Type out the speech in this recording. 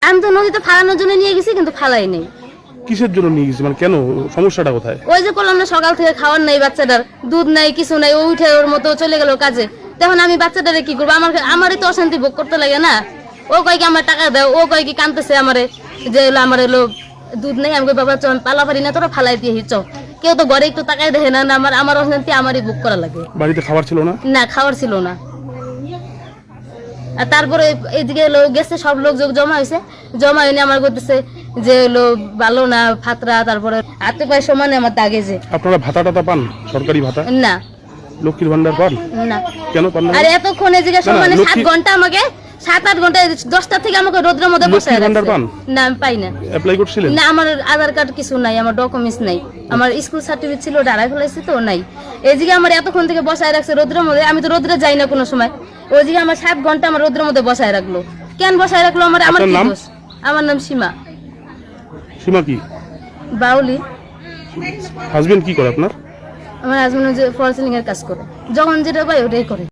আমি তো নদীতে ফালানোর জন্য নিয়ে গেছি, কিন্তু ফালাই নেই। কিসের জন্য নিয়ে গেছি, মানে কেন, সমস্যাটা কোথায়? ওই যে করলাম না, সকাল থেকে খাওয়ার নাই বাচ্চাটার, দুধ নাই, কিছু নাই, ও উঠে ওর মতো চলে গেল কাজে। তখন আমি বাচ্চাটারে কি করবো? আমারই তো অশান্তি ভোগ করতে লাগে না। ও কয় কি আমার টাকা দেয়, ও কয় কি কানতেছে আমারে যে হলো আমার এলো দুধ নেই। আমি কই বাবা চল পালা পারি না, তোরা ফালাই দিয়ে চ। কেউ তো ঘরে একটু তাকাই দেখে না। আমার অশান্তি আমারই ভোগ করা লাগে। বাড়িতে খাবার ছিল না? না, খাবার ছিল না। আর তারপরে এদিকে গেছে সব লোক জমা হয়েছে, জমা হয়নি আমার করতেছে যে হলো ভালো না ফাতরা, তারপরে হাতে পায়ে সমানে আমার দাগে যে। আপনারা ভাতা টাতা পান, সরকারি ভাতা? না। লক্ষ্মীর ভান্ডার পান না। কেন পান না? আর এতক্ষণ এদিকে সমানে 7 ঘন্টা আমাকে 7-8 ঘন্টা 10টা থেকে আমাকে রোদ্রের মধ্যে বসায় রাখছে। না, আমি পাই না। অ্যাপ্লাই করছিলেন? না, আমার আধার কার্ড কিছু নাই, আমার ডকুমেন্টস নাই, আমার স্কুল সার্টিফিকেট ছিল দাঁড়াই ফেলাইছি তো নাই। এদিকে আমার এতক্ষণ থেকে বসায় রাখছে রোদ্রের মধ্যে, আমি তো রোদ্রে যাই না কোনো সময়। ওইদিকে আমার 7 ঘন্টা আমার রোদ্রের মধ্যে বসায় রাখলো। কেন বসায় রাখলো? আমার কি দোষ? আমার নাম সীমা। সীমা কি বাউলি। হাজবেন্ড কি করে আপনার? আমার হাজবেন্ড যে ফল সিলিং এর কাজ করে, যখন যেটা পাই ওটাই করে।